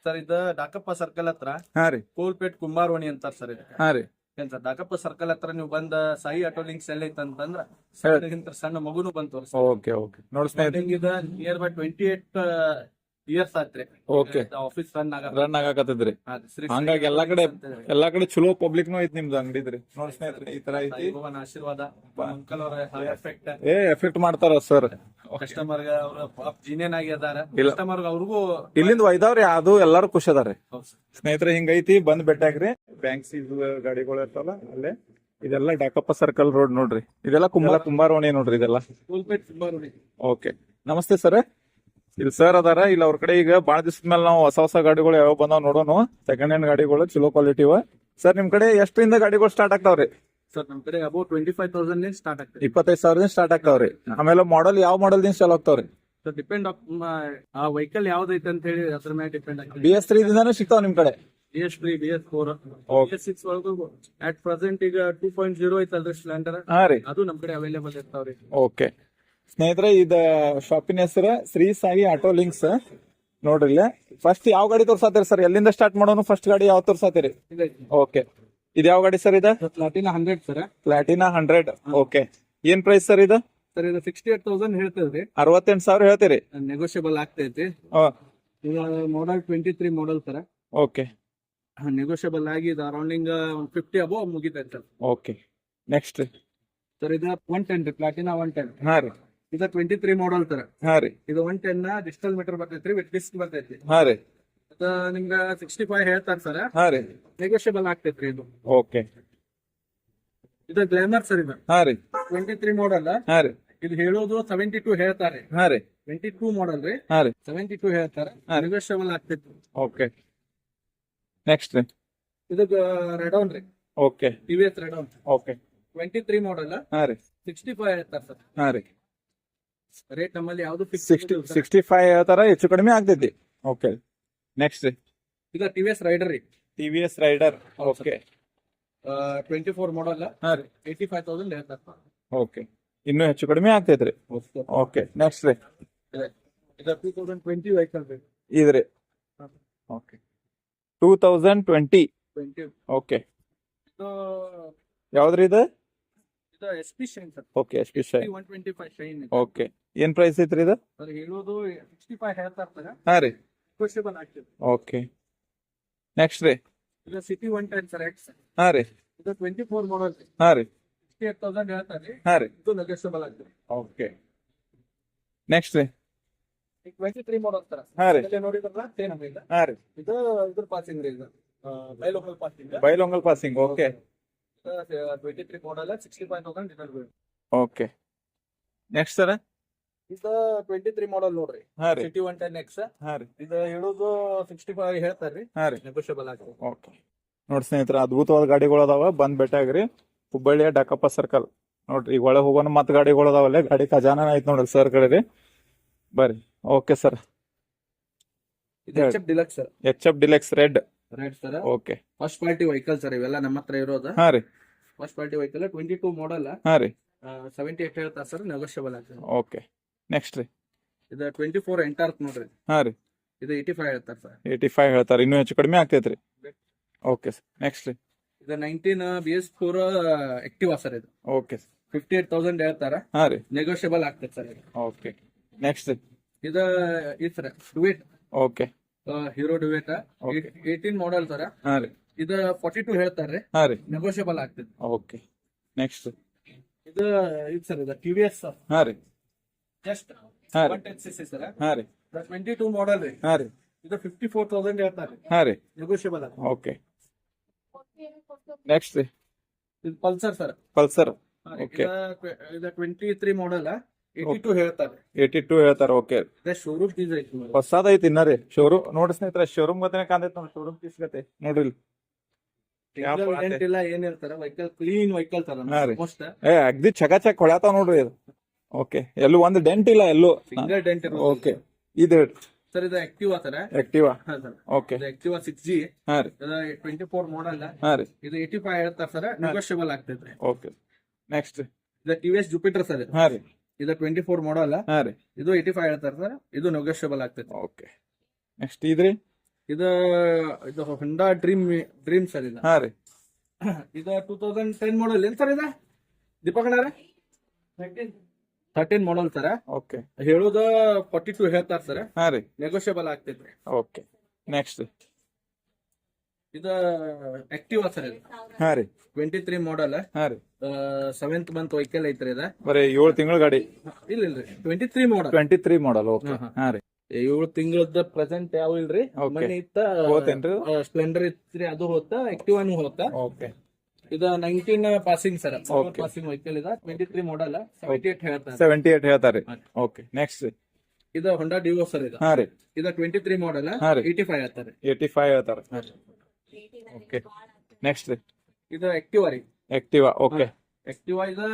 Sir ಇದು Dakappa circle ಹತ್ರ ಹಾ ರೀ ಕೋಲ್ಪೇಟ್ ಕುಂಬಾರವಣಿ ಅಂತಾರ ಸರ್ ಇದು. ಹಾ ರೀ ಏನ್ ಸರ್ ಡಾಕಪ್ಪ ಸರ್ಕಲ್ ಹತ್ರ ನೀವು ಬಂದ ಸಾಯಿ ಆಟೋ ಲಿಂಕ್ಸ್ ಎಲ್ಲ ಐತಂತಂದ್ರ ಸಣ್ಣ ಮಗುನು ಬಂತು ಓಕೆ ಓಕೆ ನೋಡಿ ಸ್ನೇಹಿತರೆ ಇದು ನಿಯರ್ ಬೈ 28 ಇಯರ್ಸ್ ಆತ್ರಿ. ಓಕೆ ಆಫೀಸ್ ರನ್ ರನ್ ಆಗಾಕತ್ತಿದ್ರಿ ಹಂಗಾಗಿ ಎಲ್ಲಾ ಕಡೆ ಚಲೋ ಪಬ್ಲಿಕ್ನು ಐತಿ ನಿಮ್ದು ಅಂಗಡಿದ್ರಿ ನೋಡಿ ಸ್ನೇಹಿತರೆ ಈ ತರ ಐತಿ. ಆಶೀರ್ವಾದ ಅಂಕಲ್ ಅವರ ಎಫೆಕ್ಟ್ ಎಫೆಕ್ಟ್ ಮಾಡ್ತಾರ ಸರ್ ಕಸ್ಟಮರ್ ಜಿನಿಯನ್ ಆಗಿ ಅದಾರ. ಇಲ್ಲ. ಕಸ್ಟಮರ್ ಅವ್ರಿಗೂ ಇಲ್ಲಿಂದ ಒಯ್ದಾವ್ರಿ ಅದು ಎಲ್ಲಾರು ಖುಷಿ ಅದಾರಿ ಹೌದು ಸರ್. ಸ್ನೇಹಿತರೆ ಹಿಂಗೈತಿ ಬಂದ್ ಬೆಟ್ಟಾಗ್ರಿ ಬ್ಯಾಂಕ್ ಸೀಸ್ ಗಾಡಿಗಳು ಇರ್ತಾವಲ್ಲ ಅಲ್ಲೇ ಇದೆಲ್ಲ ಡಾಕಪ್ಪ ಸರ್ಕಲ್ ರೋಡ್ ನೋಡ್ರಿ ಇದೆಲ್ಲ ಕುಂಬಾರವಣಿ ನೋಡ್ರಿ ಇದೆಲ್ಲ. ಕೋಲ್ಪೇಟ್ ಕುಂಬಾರವಣಿ. ಓಕೆ ನಮಸ್ತೆ ಸರ್ ಇಲ್ಲಿ ಸರ್ ಅದಾರ ಇಲ್ಲಿ ಅವ್ರ ಕಡೆ ಈಗ ಬಾಳ ದಿವಸದ ಮೇಲೆ ನಾವು ಹೊಸ ಗಾಡಿಗಳು ಯಾವ ಬಂದಾವ್ ನೋಡೋಣ ಸೆಕೆಂಡ್ ಹ್ಯಾಂಡ್ ಗಾಡಿಗಳು ಚಲೋ ಕ್ವಾಲಿಟಿ ಸರ್ ನಿಮ್ ಕಡೆ ಎಷ್ಟರಿಂದ ಗಾಡಿಗಳು ಸ್ಟಾರ್ಟ್ ಆಗ್ತಾವ್ರಿ? ಸರ್ ನಮ್ ಕಡೆ ಅಬೌಟ್ 25,000 ಸ್ಟಾರ್ಟ್ ಆಗ್ತದೆ. 25,000 ಸ್ಟಾರ್ಟ್ ಆಗ್ತಾವ್ರಿ. ಆಮೇಲೆ ಮಾಡೆಲ್ ಯಾವ ಮಾಡೆಲ್ ದಿನ ಚಾಲು ಆಗ್ತಾವ್ರಿ? ಸರ್ ಡಿಪೆಂಡ್ ಆ ವೆಹಿಕಲ್ ಯಾವ್ದೈತೆ ಅಂತ ಹೇಳಿ ಅದ್ರ ಮೇಲೆ ಡಿಪೆಂಡ್ ಆಗ್ತದೆ. BS3 ದಿಂದಾನು ಸಿಗ್ತಾವ ನಿಮ್ ಕಡೆ? BS3 BS4 Okay. BS6 ಒಳಗೂ ಅಟ್ ಪ್ರೆಸೆಂಟ್ ಈಗ 2.0 ಐತಲ್ರಿ ಸ್ಪ್ಲೆಂಡರ್ ಹಾ ರೀ ಅದು ನಮ್ ಕಡೆ ಅವೈಲೇಬಲ್ ಇರ್ತಾವ್ರಿ. ಓಕೆ ಸ್ನೇಹಿತರೆ ಇದ ಶಾಪಿನ ಹೆಸರು ಶ್ರೀ ಸಾಯಿ ಆಟೋ ಲಿಂಕ್ಸ್ ನೋಡ್ರಿ ಇಲ್ಲಿ. ಫಸ್ಟ್ ಯಾವ ಗಾಡಿ ತೋರ್ಸಾತೀರಿ ಸರ್? ಎಲ್ಲಿಂದ ಸ್ಟಾರ್ಟ್ ಮಾಡೋನು? ಫಸ್ಟ್ ಗಾಡಿ ಯಾವ ತೋರ್ಸಾತೀರಿ? ಓಕೆ ಇದು ಯಾವ ಗಾಡಿ ಸರ್? ಇದು ಪ್ಲಾಟಿನಾ 100 ಸರ್. ಪ್ಲಾಟಿನಾ 100. ಓಕೆ ಏನ್ ಪ್ರೈಸ್ ಸರ್ ಇದು? ಸರ್ ಇದು 68,000 ಹೇಳ್ತದ್ರಿ. 68,000 ಹೇಳ್ತೀರಿ? ನೆಗೋಷಿಯಬಲ್ ಆಗ್ತೈತಿ. ಈಗ ಮಾಡಲ್ 23 ಮಾಡಲ್ ಸರ್. ಓಕೆ ನೆಗೋಷಿಯಬಲ್ ಆಗಿ ಇದು ಅರೌಂಡಿಂಗ್ 50 ಅಬೋ ಮುಗಿತೈತೆ ಸರ್. ಓಕೆ ನೆಕ್ಸ್ಟ್ ಸರ್ ಇದು 110 ರೀ ಪ್ಲಾಟಿನಾ 110. ಹಾ ರೀ ಇದು 23 ಮಾಡಲ್ ಸರ್. ಹಾ ರೀ ಇದು 110 ಡಿಜಿಟಲ್ ಮೀಟರ್ ಬರ್ತೈತ್ರಿ ವಿತ್ ಡಿಸ್ಕ್ ಬರ್ತೈತಿ. ಹಾ ರೀ ಅದು ನಿಮ್ಗ 65 ಹೇಳ್ತಾರ ಸರ್. ಹಾ ರೀ ನೆಗೋಷಿಯಬಲ್ ಆಗ್ತೈತ್ರಿ ಇದು. ಓಕೆ ಇದು ಗ್ಲಾಮರ್ ಸರ್. ಇದು ಹಾ ರೀ 23 ಮಾಡಲ್. ಹಾ ರೀ ಇದು ಹೇಳೋದು 72 ಹೇಳ್ತಾರೆ. ಹಾ ರೀ 22 ಮಾಡಲ್ ರೀ. ಹಾ ರೀ 72 ಹೇಳ್ತಾರೆ. ನೆಗೋಷಿಯಬಲ್ ಆಗ್ತೈತಿ. ಓಕೆ ನೆಕ್ಸ್ಟ್ ರೀ ಇದು ರೆಡೌನ್ ರೀ. ಓಕೆ TVS ರೆಡೌನ್ ಓಕೆ 23 ಮಾಡಲ್. ಹಾ ರೀ 65 ಹೇಳ್ತಾರೆ ಸರ್. ಹಾ ರೀ ರೇಟ್ ನಮ್ಮಲ್ಲಿ ಯಾವ್ದು ಫಿಕ್ಸ್ 65 ಹೇಳ್ತಾರ, ಹೆಚ್ಚು ಕಡಿಮೆ ಆಗ್ತೈತಿ. ಓಕೆ ನೆಕ್ಸ್ಟ್ ರೀ ಈಗ TVS ರೈಡರ್ ರೀ. TVS rider. Okay 24 model. ಹಾ ರೀ 85,000 ಹೇಳ್ತಾರೆ. ಓಕೆ ಇನ್ನೂ ಹೆಚ್ಚು ಕಡಿಮೆ ಆಗ್ತೈತ್ರಿ. ಓಕೆ ನೆಕ್ಸ್ಟ್ ರೀ ಇದು 2020 ವೆಹಿಕಲ್ ರೀ. ಇದ್ರಿ ಓಕೆ 2020. 20 ಓಕೆ ಇದು ಯಾವ್ದ್ರಿ ಇದು? SP shine sir. Okay SP shine 125 shine. Okay ಏನ್ ಪ್ರೈಸ್ ಐತ್ರಿ ಇದು? ಸರ್ ಹೇಳೋದು 65 ಹೇಳ್ತಾರೆ ಸರ್. ಹಾ ರೀ ನೆಗೋಷಿಯಬಲ್ ಆಗ್ತದೆ. ಓಕೆ ನೆಕ್ಸ್ಟ್ ರೀ ಇದು ಸಿಟಿ 110 ಸರ್ X. ಹಾ ರೀ ಇದು 24 ಮಾಡಲ್ ರೀ. ಹಾ ರೀ 68,000 ಹೇಳ್ತಾರೆ ರೀ. ಹಾ ರೀ ಇದು ನೆಗೋಷಿಯಬಲ್ ಆಗ್ತದೆ. ಓಕೆ ನೆಕ್ಸ್ಟ್ ರೀ ಈಗ 23 ಮಾಡಲ್ ಸರ್. ಹಾ ರೀ ಇಲ್ಲೇ ನೋಡಿದ್ರಲ್ಲ ಸೇಮ್ ಇಲ್ಲ. ಹಾ ರೀ ಇದು ಇದ್ರ ಪಾಸಿಂಗ್ ರೀ. ಇದು by local passing. Bailhongal passing. Okay 23 model 65,000 detail. Okay next sir ಇದು 23 ಮಾಡಲ್ ನೋಡ್ರಿ. ಹಾ ರೀ ಸಿಟಿ 110X. ಹಾ ರೀ ಇದು ಹೇಳೋದು 65 ಹೇಳ್ತಾರ್ರಿ. ಹಾ ರೀ ನೆಗೋಷಿಯಬಲ್ ಆಗ್ತದೆ. ಓಕೆ ನೋಡಿ ಸ್ನೇಹಿತರೆ ಅದ್ಭುತವಾದ ಗಾಡಿಗಳು ಅದಾವ. ಬಂದ್ ಬೆಟ್ಟಾಗ್ರಿ ಹುಬ್ಬಳ್ಳಿಯ ಡಾಕಪ್ಪ ಸರ್ಕಲ್ ನೋಡ್ರಿ. ಈಗ ಒಳಗೆ ಹೋಗೋಣ ಮತ್ ಗಾಡಿಗಳು ಅದಾವಲ್ಲೇ. ಗಾಡಿ ಖಜಾನ ಐತ್ ನೋಡ್ರಿ ಸರ್ ಕಡೆ ರೀ. ಬರ್ರಿ ಓಕೆ ಸರ್. ಇದು HF deluxe sir. HF deluxe red. Right sir. Okay first party vehicle sir ಇವೆಲ್ಲ ನಮ್ಮ ಹತ್ರ ಇರೋದು. ಹಾ ರೀ ಫಸ್ಟ್ ಪಾರ್ಟಿ ವೆಹಿಕಲ್ 22 ಮಾಡಲ್. ಹಾ ರೀ 78 ಹೇಳ್ತಾರೆ ಸರ್. ನೆಗೋಷಿಯಬಲ್ ಆಗ್ತದೆ. ಓಕೆ ನೆಕ್ಸ್ಟ್ ರೀ ಇದು 24 ಎಂಟಾರ್ಕ್ ನೋಡ್ರಿ. ಹಾ ರೀ ಇದು 85 ಹೇಳ್ತಾರೆ ಸರ್. 85 ಹೇಳ್ತಾರೆ, ಇನ್ನೂ ಹೆಚ್ಚು ಕಡಿಮೆ ಆಗ್ತೈತ್ರಿ. ಓಕೆ ಸರ್ ನೆಕ್ಸ್ಟ್ ರೀ ಇದು 19 BS4 ಆಕ್ಟಿವಾ ಸರ್. ಇದು ಓಕೆ 58,000 ಹೇಳ್ತಾರ. ಹಾ ರೀ ನೆಗೋಷಿಯಬಲ್ ಆಗ್ತದೆ ಸರ್. ಓಕೆ ನೆಕ್ಸ್ಟ್ ರೀ ಇದು ಈ sir Duet. Okay Hero Duet 18 model sir. ಹಾ ರೀ ಇದು 42 ಹೇಳ್ತಾರೆ. ಹಾ ರೀ ನೆಗೋಷಿಯಬಲ್ ಆಗ್ತದೆ. ಓಕೆ ನೆಕ್ಸ್ಟ್ ಇದು ಸರ್ ಇದು TVS ಹಾ ರೀ ಜಸ್ಟ್ ಹಾ ರೀ 110cc ಸರ್. ಹಾ ರೀ 22 ಮಾಡಲ್ ರೀ. ಹಾ ರೀ ಇದು 54,000 ಹೇಳ್ತಾರೆ. ಹಾ ರೀ ನೆಗೋಷಿಯಬಲ್ ಆಗ್ತದೆ. ಓಕೆ ನೆಕ್ಸ್ಟ್ ರೀ ಇದು ಪಲ್ಸರ್ ಸರ್. ಪಲ್ಸರ್. ಓಕೆ ಇದು 23 ಮಾಡಲ್ 82 ಹೇಳ್ತಾರೆ. 82 ಹೇಳ್ತಾರೆ. ಓಕೆ ಶೋರೂಮ್ ಫೀಸ್ ಐತಿ. ಹೊಸದ ಐತಿ ಇನ್ನ ರೀ ಶೋರೂಮ್. ನೋಡಿ ಸ್ನೇಹಿತರೆ ಶೋರೂಮ್ ಗತೆ ಕಾಂತೈತಿ ನೋಡಿ. ಶೋರೂಮ್ ಪೀಸ್ ಗತೆ ನೋಡ್ರಿ ಇಲ್ಲಿ. ಡೆಂಟ್ ಇಲ್ಲ ಏನ್ ಹೇಳ್ತಾರ. ವೆಹಿಕಲ್ ಕ್ಲೀನ್ ವೆಹಿಕಲ್ ತರ ಹಾ ರೀ. ಮೋಸ್ಟ್ ಅಗ್ದಿ ಚಕಾಚಕ್ ಹೊಳ್ಯಾತಾವ ನೋಡ್ರಿ ಇದು. ಓಕೆ ಎಲ್ಲೂ ಒಂದು ಡೆಂಟ್ ಇಲ್ಲ ಎಲ್ಲೂ. ಸಿಂಗಲ್ ಡೆಂಟ್ ಇರೋದು. ಓಕೆ ಇದು ಸರ್ ಇದು ಆಕ್ಟಿವಾ ಸರ್. ಆಕ್ಟಿವಾ. ಹಾ ಸರ್. ಓಕೆ ಇದು ಆಕ್ಟಿವಾ 6G. ಹಾ ರೀ 24 ಮಾಡಲ್. ಹಾ ರೀ ಇದು 85 ಹೇಳ್ತಾರ ಸರ್. ನೆಗೋಷಿಯಬಲ್ ಆಗ್ತೈತ್ರಿ. ಓಕೆ ನೆಕ್ಸ್ಟ್ ಇದು TVS ಜುಪಿಟರ್ ಸರ್. ಹಾ ರೀ ಇದು 24 ಮಾಡಲ್. ಹಾ ರೀ ಇದು 85 ಹೇಳ್ತಾರ ಸರ್. ಇದು ನೆಗೋಷಿಯಬಲ್ ಆಗ್ತೈತಿ. ಓಕೆ ನೆಕ್ಸ್ಟ್ ಇದ್ರಿ ಇದು ಇದು ಹೊಂಡಾ ಡ್ರೀಮ್ ಸರ್ ಇದು. ಹಾ ರೀ. ಇದು 2010 ಮಾಡಲ್ ಏನ್ ಸರ್ ಇದು ದೀಪಕಣ್ಣರ 13 ಮಾಡಲ್ ಸರ್. ಓಕೆ. ಹೇಳೋದ 42 ಹೇಳ್ತಾರ ಸರ್. ಹಾ ರೀ. ನೆಗೋಷಿಯಬಲ್ ಆಗ್ತೈತ್ರಿ. ಓಕೆ. ನೆಕ್ಸ್ಟ್ ಇದು ಆಕ್ಟಿವಾ ಸರ್ ಇದು. ಹಾ ರೀ. 23 ಮಾಡಲ್. ಹಾ ರೀ. 7th ಮಂತ್ ವೆಹಿಕಲ್ ಐತ್ರಿ ಇದು. ಬರೀ 7 ತಿಂಗಳ ಗಾಡಿ. ಇಲ್ಲ ಇಲ್ರಿ 23 ಮಾಡಲ್. 23 ಮಾಡಲ್. ಓಕೆ. ಹಾ ರೀ. 7 ತಿಂಗಳದ ಪ್ರೆಸೆಂಟ್ ಯಾವ ಇಲ್ರಿ. Okay. ಮನೆ ಇತ್ತ ಹೋತೇನ್ರಿ? ಸ್ಪ್ಲೆಂಡರ್ ಇತ್ರಿ ಅದು ಹೋತ, ಆಕ್ಟಿವಾನು ಹೋತ. ಓಕೆ. ಇದು 19 passing sir. Okay. Passing vehicle ಇದೆ. 23 ಮಾಡಲ್ 78 ಹೇಳ್ತಾರೆ. 78 ಹೇಳ್ತಾರೆ. ಓಕೆ. ನೆಕ್ಸ್ಟ್ ಇದು ಹೊಂಡಾ ಡಿವೋ ಸರ್ ಇದು. ಹಾ ರೀ. ಇದು 23 ಮಾಡಲ್ ಹಾ ರೀ. 85 ಹೇಳ್ತಾರೆ. 85 ಹೇಳ್ತಾರೆ. ಓಕೆ. ನೆಕ್ಸ್ಟ್ ರೀ. ಇದು ಆಕ್ಟಿವಾ ರೀ. ಆಕ್ಟಿವಾ. ಓಕೆ. ಆಕ್ಟಿವಾ ಇದು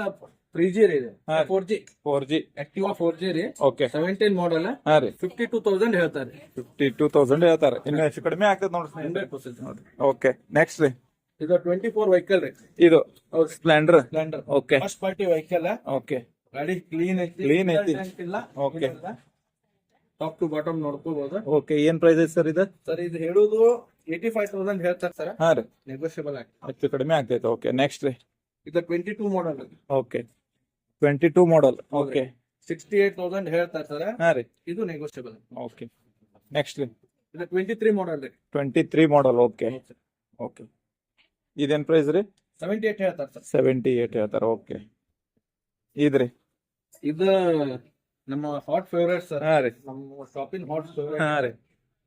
3G ರೀ ಇದು. ಹಾ. 4G. 4G. ಆಕ್ಟಿವಾ 4G ರೀ. ಓಕೆ. 17 ಮಾಡಲ್ ಹಾ ರೀ. 52,000 ಹೇಳ್ತಾರೆ. 52,000 ಹೇಳ್ತಾರೆ. ಇನ್ನು ಹೆಚ್ಚು ಕಡಿಮೆ ಆಗ್ತದೆ ನೋಡ್ರಿ ಸ್ನೇಹಿತರೆ. 100%. ಓಕೆ. ನೆಕ್ಸ್ಟ್ ರೀ. ಇದು 24 ವೆಹಿಕಲ್ ರೀ. ಇದು Splendor. Splendor. Okay. First party vehicle. Okay. ಗಾಡಿ ಕ್ಲೀನ್ ಐತಿ. Clean ಐತಿ. ಇಲ್ಲ. ಓಕೆ. ಟಾಪ್ ಟು ಬಾಟಮ್ ನೋಡ್ಕೋಬಹುದು. ಓಕೆ. ಏನ್ ಪ್ರೈಸ್ ಐತಿ ಸರ್ ಇದು? ಸರ್ ಇದು ಹೇಳುದು 85,000 ಹೇಳ್ತಾರೆ ಸರ್. ಹಾ ರೀ. ನೆಗೋಷಿಯಬಲ್ ಆಗಿ ಹೆಚ್ಚು ಕಡಿಮೆ ಆಗ್ತೈತೆ. ಓಕೆ. ನೆಕ್ಸ್ಟ್ ರೀ. ಇದು 22 ಮಾಡಲ್. ಓಕೆ. 22 ಮಾಡಲ್. ಓಕೆ. 68,000 ಹೇಳ್ತಾರೆ ಸರ್. ಹಾ ರೀ. ಇದು ನೆಗೋಷಿಯಬಲ್. ಓಕೆ. ನೆಕ್ಸ್ಟ್ ರೀ. ಇದು 23 ಮಾಡಲ್ ರೀ. 23 ಮಾಡಲ್. ಓಕೆ. ಓಕೆ. ಇದೇನ್ ಪ್ರೈಸ್ ರೀ? 78 ಹೇಳ್ತಾರೆ ಸರ್. 78 ಹೇಳ್ತಾರೆ. ಓಕೆ. ಇದ್ರಿ. ಇದು ನಮ್ಮ ಹಾಟ್ ಫೇವರೇಟ್ ಸರ್. ಹಾ ರೀ. ನಮ್ಮ ಶಾಪಿಂಗ್ ಹಾಟ್ ಫೇವರೇಟ್. ಹಾ ರೀ.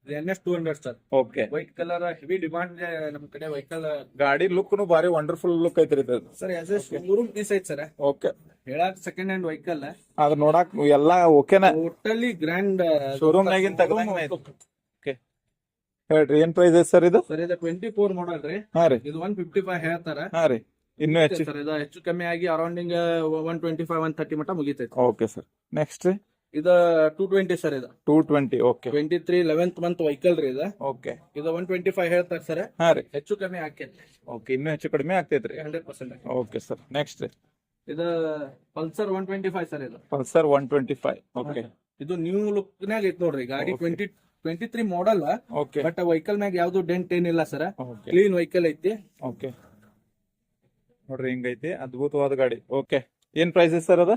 NS 200 sir. Okay. White colour heavy demand ನಮ್ ಕಡೆ ವೆಹಿಕಲ್. ಗಾಡಿ ಲುಕ್ ಬಾರಿ ವಂಡರ್ಫುಲ್ ಲುಕ್ ಐತ್ರಿ ಇದು. Sir as a showroom piece ಐತಿ ಸರ್. ಓಕೆ. ಹೇಳಕ್ ಸೆಕೆಂಡ್ ಹ್ಯಾಂಡ್ ವೆಹಿಕಲ್ ಅದ್ ನೋಡಕ್ ಎಲ್ಲಾ ಓಕೆನಾ? ಟೋಟಲಿ ಗ್ರ್ಯಾಂಡ್ ಶೋರೂಮ್ ನಾಗಿನ್ ತಗದಂಗ ಐತಿ. ಓಕೆ. ಹೇಳ್ರಿ ಏನ್ ಪ್ರೈಸ್ ಐತಿ ಸರ್ ಇದು? ಸರ್ ಇದು 24 ಮಾಡಲ್ ರೀ. ಹಾ ರೀ. ಇದು 155 ಹೇಳ್ತಾರ. ಹಾ ರೀ. ಇನ್ನು ಹೆಚ್ಚು ಸರ್ ಇದು ಹೆಚ್ಚು ಕಮ್ಮಿ ಆಗಿ ಅರೌಂಡಿಂಗ್ 125 130 ಮಟ್ಟ ಮುಗಿತೈತಿ. Okay sir. ನೆಕ್ಸ್ಟ್ ರೀ. ಇದು 220 ಸರ್. ಇದು 220. ಓಕೆ. 23 11th ಮಂತ್ ವೆಹಿಕಲ್ ರೀ ಇದು. ಓಕೆ. ಇದು 125 ಹೇಳ್ತಾರೆ ಸರ್. ಹಾ ರೀ. ಹೆಚ್ಚು ಕಮ್ಮಿ ಆಕೈತಿ. ಓಕೆ. ಇನ್ನು ಹೆಚ್ಚು ಕಡಿಮೆ ಆಗ್ತೈತ್ರಿ. 100%. Okay sir. ನೆಕ್ಸ್ಟ್ ರೀ. ಇದು ಪಲ್ಸರ್ 125 ಸರ್. ಇದು ಪಲ್ಸರ್ 125. ಓಕೆ. ಇದು ನ್ಯೂ ಲುಕ್ ನಾಗ ಐತಿ ನೋಡ್ರಿ ಗಾಡಿ. 23 ಮಾಡಲ್. ಓಕೆ. ಬಟ್ ವೆಹಿಕಲ್ ಮ್ಯಾಗ ಯಾವ್ದು ಡೆಂಟ್ ಏನಿಲ್ಲ ಸರ್. ಓಕೆ. ಕ್ಲೀನ್ ವೆಹಿಕಲ್ ಐತಿ. ಓಕೆ. ನೋಡ್ರಿ ಹಿಂಗೈತಿ ಅದ್ಭುತವಾದ ಗಾಡಿ. ಓಕೆ. ಏನ್ ಪ್ರೈಸ್ ಐತಿ ಸರ್ ಅದ?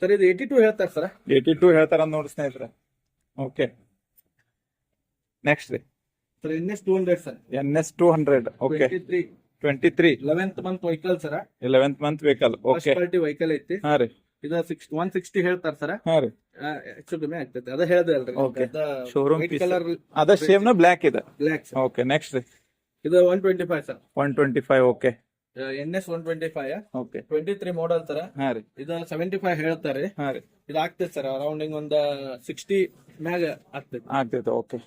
ಸರ್ ಇದು 82 ಹೇಳ್ತಾರೆ ಸರ್. 82 ಹೇಳ್ತಾರ ನೋಡಿ ಸ್ನೇಹಿತರೆ. ಓಕೆ. ನೆಕ್ಸ್ಟ್ ರೀ. Sir NS 200 sir. NS 200. Okay. 23 11th month vehicle sir. 11th month vehicle. First okay. Party vehicle ಐತಿ. ಹಾ ರೀ. ಇದು 160 ಹೇಳ್ತಾರೆ ಸರ್. ಹಾ ರೀ. ಹೆಚ್ಚು ಕಮ್ಮಿ ಆಗ್ತೈತಿ. ಅದ ಹೇಳ್ದೆ ಅಲ್ರಿ. Okay. Showroom white piece. Colour ಅದ ಶೇಮ್ ನ ಬ್ಲಾಕ್ ಇದೆ. Black sir. ಓಕೆ. ನೆಕ್ಸ್ಟ್ ರೀ. ಇದು 125 sir. 125. Okay. NS 125. Okay. 23 model sir. ಹಾ ರೀ. ಇದು 75 ಹೇಳ್ತಾರೆ. ಹಾ ರೀ. ಇದು ಆಗ್ತೈತಿ ಸರ್ ಅರೌಂಡಿಂಗ್ ಒಂದ್ 60 ಮ್ಯಾಗ ಆಗ್ತೈತಿ. ಆಗ್ತೈತೆ. ಓಕೆ.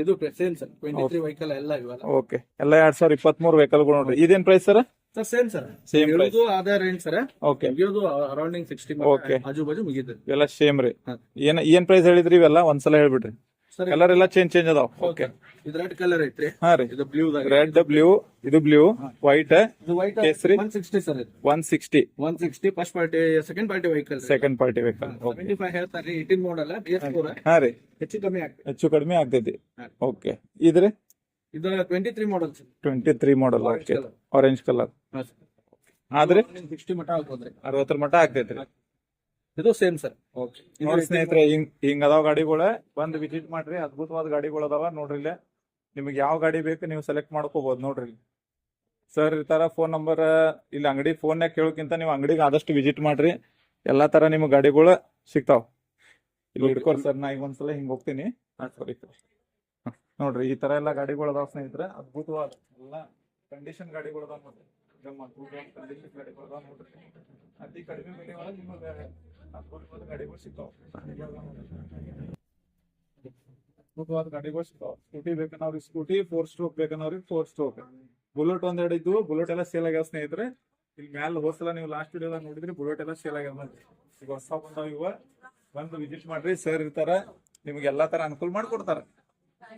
ಇದು ಸೇಮ್ ಸರ್. 23 ವೆಹಿಕಲ್ ಎಲ್ಲ ಇವೆಲ್ಲ. ಓಕೆ. ಎಲ್ಲ 2023 ವೆಹಿಕಲ್ಗಳು ನೋಡ್ರಿ. ಇದೇನ್ price sir? Sir same sir. Same price. ಇದು ಆಧಾರ್ ರೇಂಜ್ ಸರ್. ಓಕೆ. ಇದು ಅರೌಂಡಿಂಗ್ 60 Okay. ಆಜು ಬಾಜು ಮುಗಿತೈತಿ. ಇವೆಲ್ಲ ಸೇಮ್ ರೀ. ಹಾ. ಏನ್ ಪ್ರೈಸ್ ಹೇಳಿದ್ರಿ ಇವೆಲ್ಲ ಒಂದ್ಸಲ ಹೇಳ್ಬಿಡ್ರಿ. ಸರ್ ಕಲರ್ ಎಲ್ಲ ಚೇಂಜ್ ಅದಾವ. ಓಕೆ. ಇದು ರೆಡ್ ಕಲರ್ ಐತ್ರಿ. ಹಾ ರೀ. ಇದು ಬ್ಲೂ ರೆಡ್, ಬ್ಲೂ, ಇದು ಬ್ಲೂ, ವೈಟ್, ಇದು ವೈಟ್ ಕೇಸರಿ. 160 ಸರ್. ಇದು 160. 160 first party second party vehicle. Second party vehicle. Okay. 75 ಹೇಳ್ತಾರೆ. 18 ಮಾಡಲ್ BS4. ಹಾ ರೀ. ಹೆಚ್ಚು ಕಮ್ಮಿ ಆಗ್ತದೆ. ಹೆಚ್ಚು ಕಡಿಮೆ ಆಗ್ತೈತಿ. ಹಾ. ಓಕೆ. ಇದ್ರಿ ಇದು 23 ಮಾಡಲ್ ಸರ್. 23 ಮಾಡಲ್. Orange okay. colour. Orange colour. ಹಾ ಸರ್. ಆದ್ರೆ 60 ಮಟ್ಟ ಆಗ್ಬೋದ್ರಿ. 60 ಮಟ್ಟ ಆಗ್ತೈತ್ರಿ. ಇದು ಸೇಮ್ ಸರ್. ಓಕೆ. ನೋಡಿ ಸ್ನೇಹಿತರೆ ಹಿಂಗ್ ಅದಾವ ಗಾಡಿಗಳ ಬಂದ್ ವಿಸಿಟ್ ಮಾಡ್ರಿ. ಅದ್ಭುತವಾದ ಗಾಡಿಗಳು ಅದಾವ ನೋಡ್ರಿ. ಇಲ್ಲೇ ನಿಮ್ಗೆ ಯಾವ ಗಾಡಿ ಬೇಕು ನೀವು ಸೆಲೆಕ್ಟ್ ಮಾಡ್ಕೋಬಹುದು ನೋಡ್ರಿ. ಸರ್ ಇರ್ತಾರ. ಫೋನ್ ನಂಬರ್ ಇಲ್ಲಿ ಅಂಗಡಿ ಫೋನ್ಯಾಗ ಕೇಳೋಕ್ಕಿಂತ ನೀವು ಅಂಗಡಿಗೆ ಆದಷ್ಟು ವಿಸಿಟ್ ಮಾಡ್ರಿ. ಎಲ್ಲಾ ತರ ನಿಮ್ಗೆ ಗಾಡಿಗಳು ಸಿಗ್ತಾವ. ಇಲ್ಲಿ ಹಿಡ್ಕೋರಿ ಸರ್. ನಾ ಈಗ ಒಂದ್ಸಲ ಹಿಂಗ್ ಹೋಗ್ತೀನಿ. ಸಾರಿ. ನೋಡ್ರಿ ಈ ತರ ಎಲ್ಲಾ ಗಾಡಿಗಳು ಅದಾವ ಸ್ನೇಹಿತರೆ. ಅದ್ಭುತವಾದ ಎಲ್ಲ ಕಂಡೀಷನ್ ಗಾಡಿಗಳು ಅದಾವ ನೋಡ್ರಿ. ಕಂಡೀಷನ್ ಗಾಡಿಗಳು ಅದಾವ ನೋಡ್ರಿ. ಅತಿ ಕಡಿಮೆ ಬೆಲೆ ಒಳಗೆ ನಿಮಗೆ ಅದ್ಭುತವಾದ ಗಾಡಿಗಳು ಸಿಗ್ತಾವ. ಅದ್ಭುತವಾದ ಗಾಡಿಗಳು ಸಿಗ್ತಾವ. ಸ್ಕೂಟಿ ಬೇಕನ್ನವ್ರಿಗೆ ಸ್ಕೂಟಿ, 4 ಸ್ಟ್ರೋಕ್ ಬೇಕನ್ನವ್ರಿಗೆ 4 ಸ್ಟ್ರೋಕ್. ಬುಲೆಟ್ ಒಂದೆರಡು ಇದ್ವು. ಬುಲೆಟ್ ಎಲ್ಲ ಸೇಲ್ ಆಗ್ಯಾವ ಸ್ನೇಹಿತರೆ. ಇಲ್ಲಿ ಮ್ಯಾಲ ಹೋಸಲ ನೀವು ಲಾಸ್ಟ್ ವಿಡಿಯೋದಾಗ ನೋಡಿದ್ರಿ ಬುಲೆಟ್ ಎಲ್ಲ ಸೇಲ್ ಆಗ್ಯಾವ. ಈಗ ಹೊಸ ಬಂದಾವ ಇವ. ಬಂದು ವಿಸಿಟ್ ಮಾಡ್ರಿ. ಸರ್ ಇರ್ತಾರ. ನಿಮ್ಗೆ ಎಲ್ಲಾ ತರ ಅನುಕೂಲ ಮಾಡ್ಕೊಡ್ತಾರ.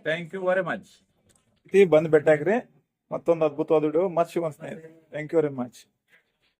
Thank you very much. ಬಂದ್ ಬೆಟ್ಟಾಗ್ರಿ. ಮತ್ತೊಂದು ಅದ್ಭುತವಾದ ವಿಡಿಯೋ ಮತ್ತೆ ಸಿಗೋಣ ಸ್ನೇಹಿತರೆ. Thank you very much.